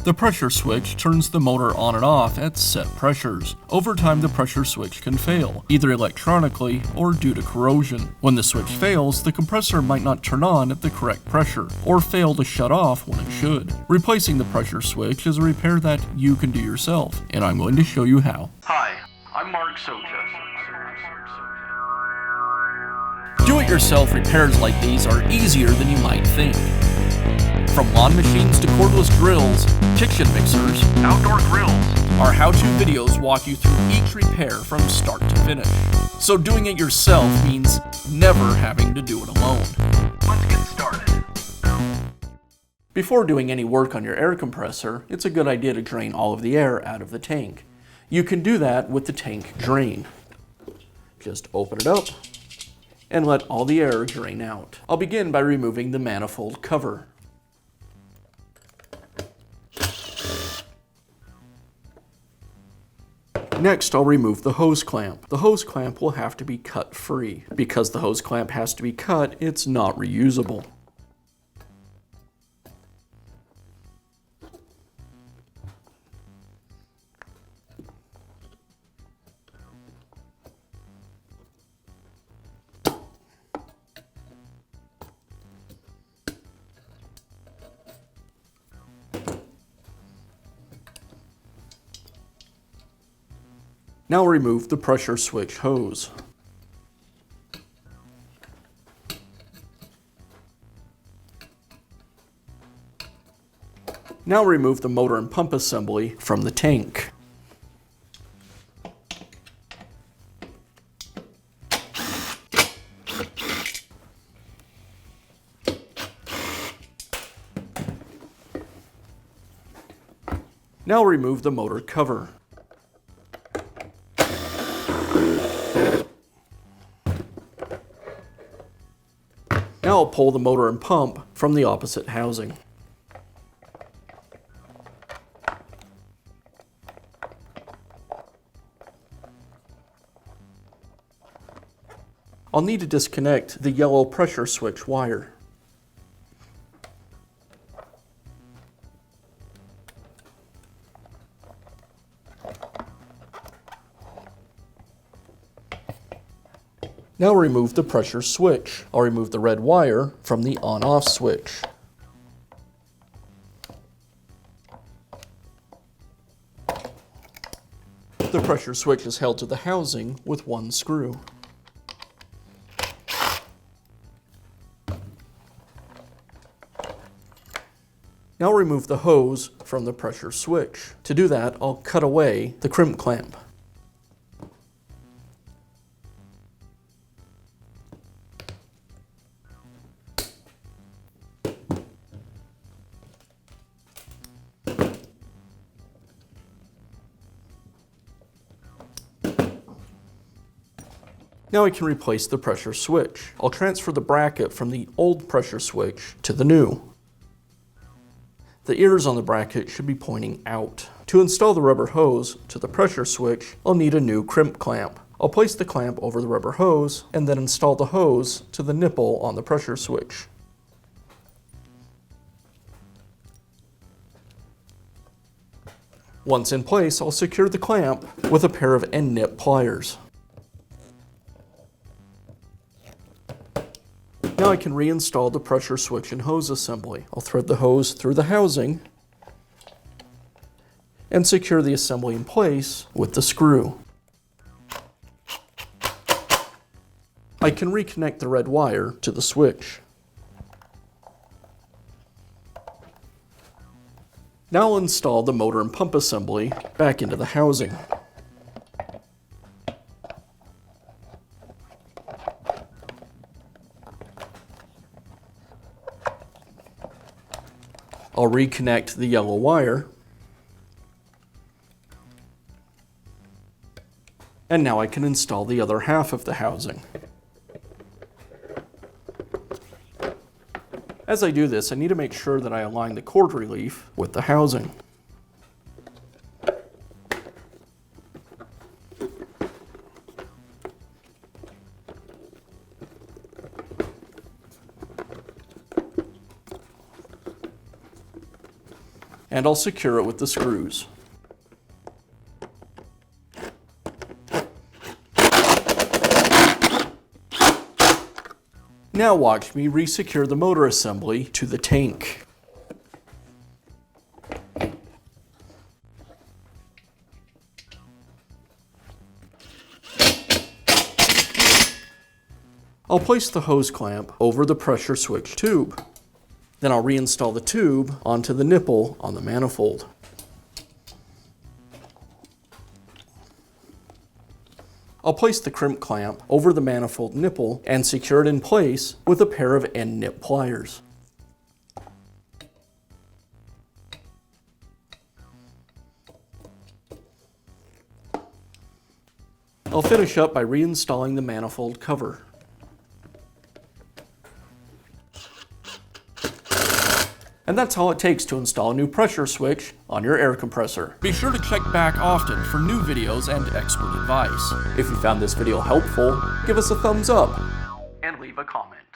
The pressure switch turns the motor on and off at set pressures. Over time, the pressure switch can fail, either electronically or due to corrosion. When the switch fails, the compressor might not turn on at the correct pressure, or fail to shut off when it should. Replacing the pressure switch is a repair that you can do yourself, and I'm going to show you how. Hi, I'm Mark Socha. Do-it-yourself repairs like these are easier than you might think. From lawn machines to cordless drills, kitchen mixers, Outdoor grills. our how-to videos walk you through each repair from start to finish. So doing it yourself means never having to do it alone. Let's get started. Before doing any work on your air compressor, it's a good idea to drain all of the air out of the tank. You can do that with the tank drain. Just open it up and let all the air drain out. I'll begin by removing the manifold cover. Next, I'll remove the hose clamp. The hose clamp will have to be cut free. Because the hose clamp has to be cut, it's not reusable. Now remove the pressure switch hose. Now remove the motor and pump assembly from the tank. Now remove the motor cover. Now I'll pull the motor and pump from the opposite housing. I'll need to disconnect the yellow pressure switch wire. Now remove the pressure switch. I'll remove the red wire from the on-off switch. The pressure switch is held to the housing with one screw. Now remove the hose from the pressure switch. To do that, I'll cut away the crimp clamp. Now I can replace the pressure switch. I'll transfer the bracket from the old pressure switch to the new. The ears on the bracket should be pointing out. To install the rubber hose to the pressure switch, I'll need a new crimp clamp. I'll place the clamp over the rubber hose and then install the hose to the nipple on the pressure switch. Once in place, I'll secure the clamp with a pair of end-nip pliers. Now I can reinstall the pressure switch and hose assembly. I'll thread the hose through the housing and secure the assembly in place with the screw. I can reconnect the red wire to the switch. Now I'll install the motor and pump assembly back into the housing. I'll reconnect the yellow wire. And now I can install the other half of the housing. As I do this, I need to make sure that I align the cord relief with the housing. and I'll secure it with the screws. Now watch me resecure the motor assembly to the tank. I'll place the hose clamp over the pressure switch tube. Then I'll reinstall the tube onto the nipple on the manifold. I'll place the crimp clamp over the manifold nipple and secure it in place with a pair of end-nip pliers. I'll finish up by reinstalling the manifold cover. And that's all it takes to install a new pressure switch on your air compressor. Be sure to check back often for new videos and expert advice. If you found this video helpful, give us a thumbs up And leave a comment.